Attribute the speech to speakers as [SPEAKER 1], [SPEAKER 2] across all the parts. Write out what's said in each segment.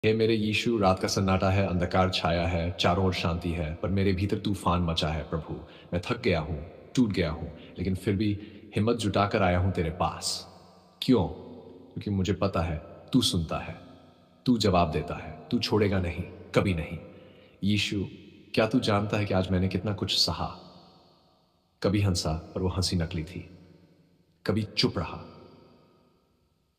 [SPEAKER 1] हे मेरे यीशु, रात का सन्नाटा है, अंधकार छाया है, चारों ओर शांति है, पर मेरे भीतर तूफान मचा है प्रभु। मैं थक गया हूँ, टूट गया हूँ, लेकिन फिर भी हिम्मत जुटाकर आया हूँ तेरे पास। क्यों? क्योंकि मुझे पता है, तू सुनता है, तू जवाब देता है, तू छोड़ेगा नहीं, कभी नहीं। यीशु, क्या तू जानता है कि आज मैंने कितना कुछ सहा? कभी हंसा, पर वो हंसी नकली थी। कभी चुप रहा,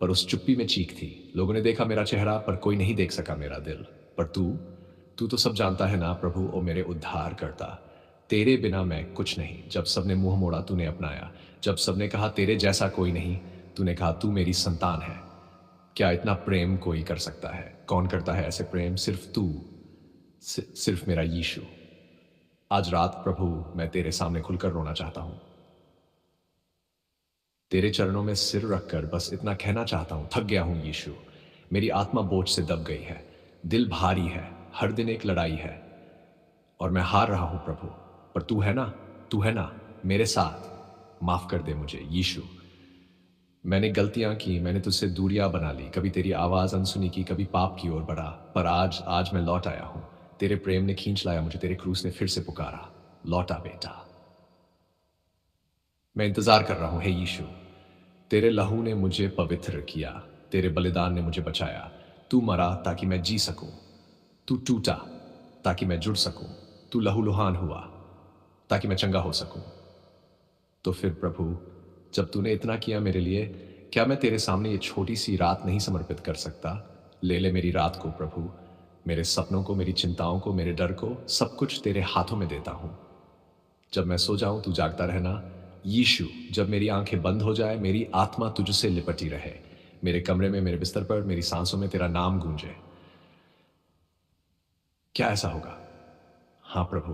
[SPEAKER 1] पर उस चुप्पी में चीख थी। लोगों ने देखा मेरा चेहरा, पर कोई नहीं देख सका मेरा दिल। पर तू तू तो सब जानता है ना प्रभु, ओ मेरे उद्धार करता। तेरे बिना मैं कुछ नहीं। जब सबने मुंह मोड़ा, तूने अपनाया। जब सबने कहा तेरे जैसा कोई नहीं, तूने कहा तू मेरी संतान है। क्या इतना प्रेम कोई कर सकता है? कौन करता है ऐसे प्रेम? सिर्फ तू, सिर्फ मेरा यीशु। आज रात प्रभु, मैं तेरे सामने खुलकर रोना चाहता हूं। तेरे चरणों में सिर रखकर बस इतना कहना चाहता हूं, थक गया हूं यीशु। मेरी आत्मा बोझ से दब गई है, दिल भारी है, हर दिन एक लड़ाई है, और मैं हार रहा हूं प्रभु। पर तू है ना, तू है ना मेरे साथ। माफ कर दे मुझे यीशु। मैंने गलतियां की, मैंने तुझसे दूरियां बना ली, कभी तेरी आवाज अनसुनी की, कभी पाप की ओर बढ़ा। पर आज आज मैं लौट आया हूं। तेरे प्रेम ने खींच लाया मुझे, तेरे क्रूस ने फिर से पुकारा। लौटा बेटा। मैं इंतजार कर रहा हूं, हे यीशु। तेरे लहू ने मुझे पवित्र किया, तेरे बलिदान ने मुझे बचाया। तू मरा ताकि मैं जी सकूं, तू टूटा ताकि मैं जुड़ सकूं, तू लहूलुहान हुआ ताकि मैं चंगा हो सकूं। तो फिर प्रभु, जब तूने इतना किया मेरे लिए, क्या मैं तेरे सामने ये छोटी सी रात नहीं समर्पित कर सकता? ले ले मेरी रात को प्रभु, मेरे सपनों को, मेरी चिंताओं को, मेरे डर को, सब कुछ तेरे हाथों में देता हूं। जब मैं सो जाऊं, तू जागता रहना यीशु। जब मेरी आंखें बंद हो जाए, मेरी आत्मा तुझसे लिपटी रहे। मेरे कमरे में, मेरे बिस्तर पर, मेरी सांसों में तेरा नाम गूंजे। क्या ऐसा होगा? हाँ प्रभु,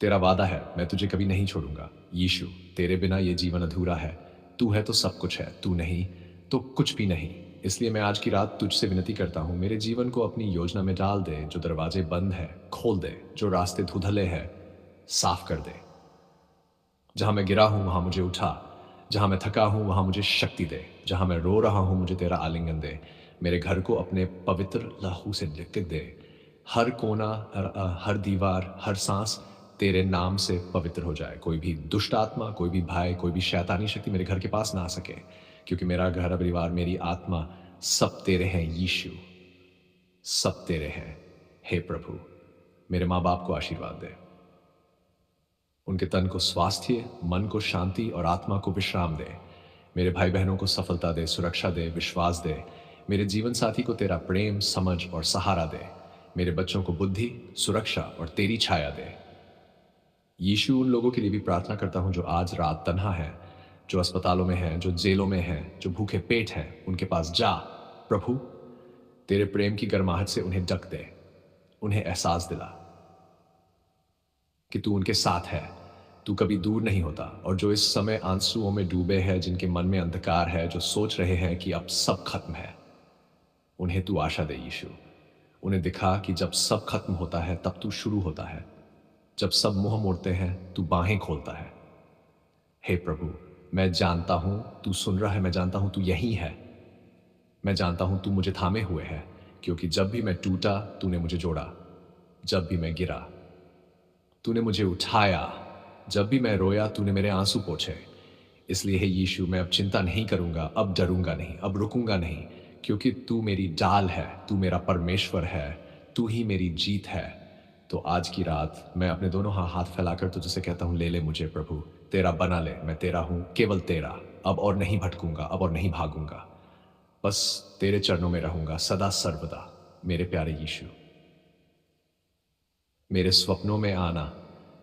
[SPEAKER 1] तेरा वादा है, मैं तुझे कभी नहीं छोड़ूंगा यीशु। तेरे बिना ये जीवन अधूरा है। तू है तो सब कुछ है, तू नहीं तो कुछ भी नहीं। इसलिए मैं आज की रात तुझसे विनती करता हूं, मेरे जीवन को अपनी योजना में डाल दे। जो दरवाजे बंद है खोल दे, जो रास्ते धुंधले हैं साफ कर दे। जहां मैं गिरा हूं वहां मुझे उठा, जहां मैं थका हूं वहां मुझे शक्ति दे, जहां मैं रो रहा हूं मुझे तेरा आलिंगन दे। मेरे घर को अपने पवित्र लहू से लिख दे। हर कोना, हर दीवार, हर सांस तेरे नाम से पवित्र हो जाए। कोई भी दुष्ट आत्मा, कोई भी भय, कोई भी शैतानी शक्ति मेरे घर के पास ना आ सके, क्योंकि मेरा घर, परिवार, मेरी आत्मा सब तेरे हैं यीशु। सब तेरे हैं। हे प्रभु, मेरे माँ बाप को आशीर्वाद दे। उनके तन को स्वास्थ्य, मन को शांति और आत्मा को विश्राम दे। मेरे भाई बहनों को सफलता दे, सुरक्षा दे, विश्वास दे। मेरे जीवन साथी को तेरा प्रेम, समझ और सहारा दे। मेरे बच्चों को बुद्धि, सुरक्षा और तेरी छाया दे। यीशु, उन लोगों के लिए भी प्रार्थना करता हूं जो आज रात तन्हा है, जो अस्पतालों में हैं, जो जेलों में हैं, जो भूखे पेट हैं। उनके पास जा प्रभु, तेरे प्रेम की गर्माहट से उन्हें ढक दे। उन्हें एहसास दिला कि तू उनके साथ है, तू कभी दूर नहीं होता। और जो इस समय आंसुओं में डूबे हैं, जिनके मन में अंधकार है, जो सोच रहे हैं कि अब सब खत्म है, उन्हें तू आशा दे यीशु। उन्हें दिखा कि जब सब खत्म होता है तब तू शुरू होता है। जब सब मुंह मोड़ते हैं, तू बाहें खोलता है। हे प्रभु, मैं जानता हूं तू सुन रहा है, मैं जानता हूं तू यही है। मैं जानता हूं तू मुझे थामे हुए है, क्योंकि जब भी मैं टूटा तूने मुझे जोड़ा, जब भी मैं गिरा तूने मुझे उठाया, जब भी मैं रोया तूने मेरे आंसू पोंछे। इसलिए हे यीशु, मैं अब चिंता नहीं करूंगा, अब डरूंगा नहीं, अब रुकूंगा नहीं, क्योंकि तू मेरी ढाल है, तू मेरा परमेश्वर है, तू ही मेरी जीत है। तो आज की रात मैं अपने दोनों हाथ फैलाकर तुझसे कहता हूं, ले ले मुझे प्रभु, तेरा बना ले। मैं तेरा हूं, केवल तेरा। अब और नहीं भटकूंगा, अब और नहीं भागूंगा, बस तेरे चरणों में रहूंगा सदा सर्वदा। मेरे प्यारे यीशु, मेरे स्वप्नों में आना,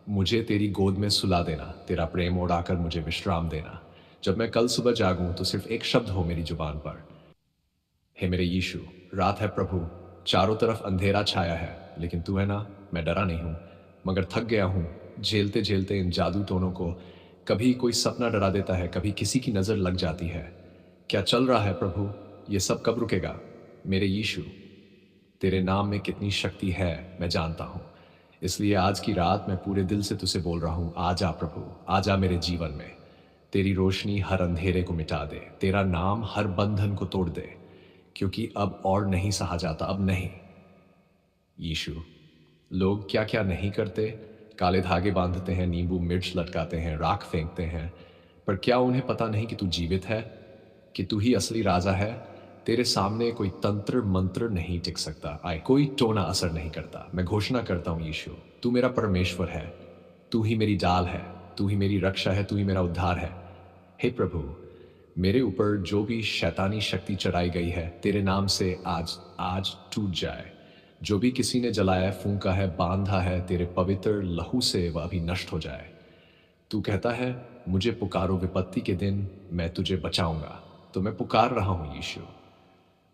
[SPEAKER 1] मुझे तेरी गोद में सुला देना, तेरा प्रेम ओढ़ाकर मुझे विश्राम देना। जब मैं कल सुबह जागूं तो सिर्फ एक शब्द हो मेरी जुबान पर, हे मेरे यीशु। रात है प्रभु, चारों तरफ अंधेरा छाया है, लेकिन तू है ना। मैं डरा नहीं हूं, मगर थक गया हूं झेलते झेलते इन जादू टोनों को। कभी कोई सपना डरा देता है, कभी किसी की नजर लग जाती है। क्या चल रहा है प्रभु? ये सब कब रुकेगा? मेरे यीशु, तेरे नाम में कितनी शक्ति है मैं जानता हूं। इसलिए आज की रात मैं पूरे दिल से तुझसे बोल रहा हूं, आजा प्रभु, आजा मेरे जीवन में। तेरी रोशनी हर अंधेरे को मिटा दे, तेरा नाम हर बंधन को तोड़ दे, क्योंकि अब और नहीं सहा जाता, अब नहीं। यीशु, लोग क्या-क्या नहीं करते, काले धागे बाँधते हैं, नींबू मिर्च लटकाते हैं, राख फेंकते हैं, पर क्या उन्हें पता नहीं कि तू जीवित है, कि तू ही असली राजा है? तेरे सामने कोई तंत्र-मंत्र नहीं टिक सकता, कोई टोना असर नहीं करता। मैं घोषणा करता हूँ यीशु, तू मेरा परमेश्वर है, तू ही मेरी ढाल है, तू ही मेरी रक्षा है, तू ही मेरा उद्धार है। हे प्रभु, मेरे ऊपर जो भी शैतानी शक्ति चढ़ाई गई है, तेरे नाम से आज आज टूट जाए। जो भी किसी ने जलाया, फूंका है, बांधा है, तेरे पवित्र लहू से वह अभी नष्ट हो जाए। तू कहता है, मुझे पुकारो विपत्ति के दिन, मैं तुझे बचाऊंगा। तो मैं पुकार रहा हूं यीशु,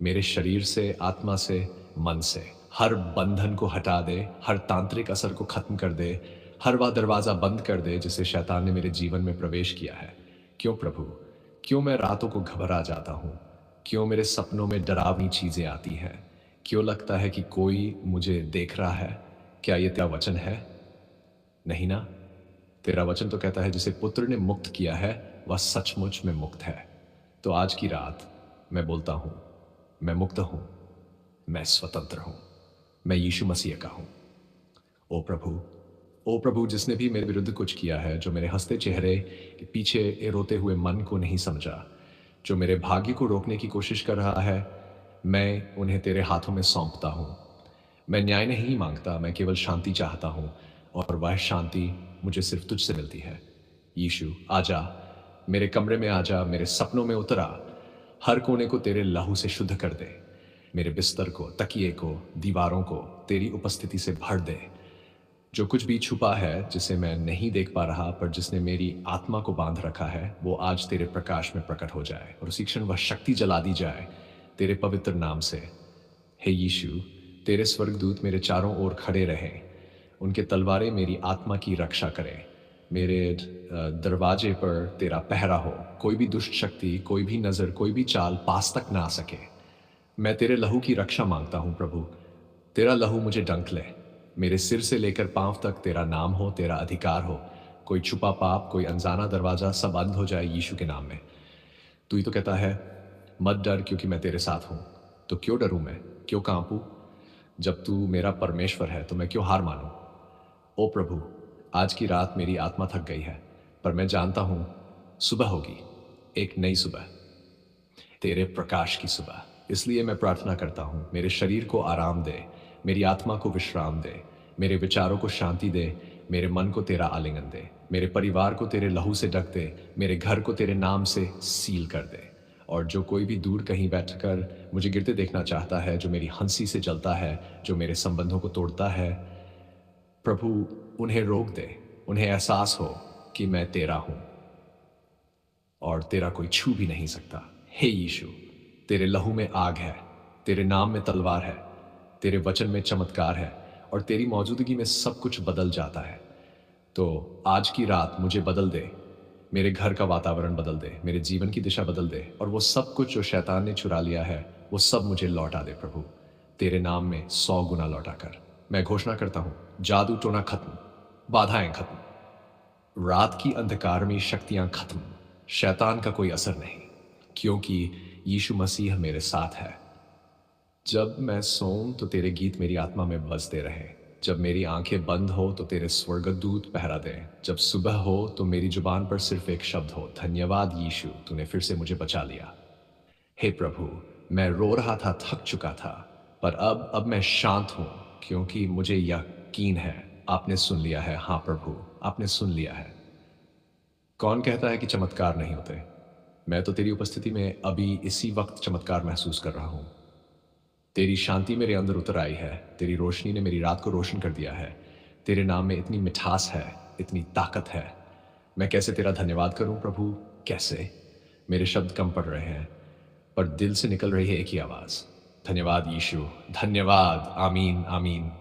[SPEAKER 1] मेरे शरीर से, आत्मा से, मन से हर बंधन को हटा दे, हर तांत्रिक असर को खत्म कर दे, हर वह दरवाजा बंद कर दे जिसे शैतान ने मेरे जीवन में प्रवेश किया है। क्यों प्रभु, क्यों मैं रातों को घबरा जाता हूँ? क्यों मेरे सपनों में डरावनी चीजें आती हैं? क्यों लगता है कि कोई मुझे देख रहा है? क्या ये तेरा वचन है? नहीं ना? तेरा वचन तो कहता है जिसे पुत्र ने मुक्त किया है वह सचमुच में मुक्त है। तो आज की रात मैं बोलता हूं, मैं मुक्त हूं, मैं स्वतंत्र हूं, मैं यीशु मसीह का हूं। ओ प्रभु, ओ प्रभु, जिसने भी मेरे विरुद्ध कुछ किया है, जो मेरे हंसते चेहरे के पीछे रोते हुए मन को नहीं समझा, जो मेरे भाग्य को रोकने की कोशिश कर रहा है, मैं उन्हें तेरे हाथों में सौंपता हूं। मैं न्याय नहीं मांगता, मैं केवल शांति चाहता हूं, और वह शांति मुझे सिर्फ तुझसे मिलती है। यीशु, आजा, मेरे कमरे में आजा, मेरे सपनों में उतरा, हर कोने को तेरे लहू से शुद्ध कर दे। मेरे बिस्तर को, तकिए को, दीवारों को तेरी उपस्थिति से भर दे। जो कुछ भी छुपा है, जिसे मैं नहीं देख पा रहा, पर जिसने मेरी आत्मा को बांध रखा है, वो आज तेरे प्रकाश में प्रकट हो जाए, और उसी क्षण वह शक्ति जला दी जाए तेरे पवित्र नाम से। हे यीशु, तेरे स्वर्गदूत मेरे चारों ओर खड़े रहें, उनके तलवारें मेरी आत्मा की रक्षा करें। मेरे दरवाजे पर तेरा पहरा हो, कोई भी दुष्ट शक्ति, कोई भी नज़र, कोई भी चाल पास तक ना आ सके। मैं तेरे लहू की रक्षा मांगता हूँ प्रभु, तेरा लहू मुझे डंक ले, मेरे सिर से लेकर पांव तक तेरा नाम हो, तेरा अधिकार हो। कोई छुपा पाप, कोई अनजाना दरवाजा, सब बंद हो जाए यीशु के नाम में। तू ही तो कहता है, मत डर क्योंकि मैं तेरे साथ हूं। तो क्यों डरूं मैं, क्यों कांपूं? जब तू मेरा परमेश्वर है तो मैं क्यों हार मानूं? ओ प्रभु, आज की रात मेरी आत्मा थक गई है, पर मैं जानता हूं सुबह होगी, एक नई सुबह, तेरे प्रकाश की सुबह। इसलिए मैं प्रार्थना करता हूं, मेरे शरीर को आराम दे, मेरी आत्मा को विश्राम दे, मेरे विचारों को शांति दे, मेरे मन को तेरा आलिंगन दे, मेरे परिवार को तेरे लहू से ढक दे, मेरे घर को तेरे नाम से सील कर दे। और जो कोई भी दूर कहीं बैठकर मुझे गिरते देखना चाहता है, जो मेरी हंसी से जलता है, जो मेरे संबंधों को तोड़ता है, प्रभु उन्हें रोक दे, उन्हें एहसास हो कि मैं तेरा हूं और तेरा कोई छू भी नहीं सकता। हे यीशु, तेरे लहू में आग है, तेरे नाम में तलवार है, तेरे वचन में चमत्कार है, और तेरी मौजूदगी में सब कुछ बदल जाता है। तो आज की रात मुझे बदल दे, मेरे घर का वातावरण बदल दे, मेरे जीवन की दिशा बदल दे, और वो सब कुछ जो शैतान ने चुरा लिया है वो सब मुझे लौटा दे प्रभु, तेरे नाम में 100 गुना लौटा कर। मैं घोषणा करता हूं, जादू टोना खत्म, बाधाएं खत्म, रात की अंधकार में शक्तियां खत्म, शैतान का कोई असर नहीं, क्योंकि यीशु मसीह मेरे साथ है। जब मैं सोऊं तो तेरे गीत मेरी आत्मा में बजते रहे, जब मेरी आंखें बंद हो तो तेरे स्वर्गदूत पहरा दें, जब सुबह हो तो मेरी जुबान पर सिर्फ एक शब्द हो, धन्यवाद यीशु, तूने फिर से मुझे बचा लिया। हे प्रभु, मैं रो रहा था, थक चुका था, पर अब मैं शांत हूं, क्योंकि मुझे यकीन है आपने सुन लिया है। हाँ प्रभु, आपने सुन लिया है। कौन कहता है कि चमत्कार नहीं होते? मैं तो तेरी उपस्थिति में अभी इसी वक्त चमत्कार महसूस कर रहा हूं। तेरी शांति मेरे अंदर उतर आई है, तेरी रोशनी ने मेरी रात को रोशन कर दिया है, तेरे नाम में इतनी मिठास है, इतनी ताकत है। मैं कैसे तेरा धन्यवाद करूं प्रभु, कैसे? मेरे शब्द कम पड़ रहे हैं, पर दिल से निकल रही है एक ही आवाज, धन्यवाद यीशु, धन्यवाद। आमीन, आमीन।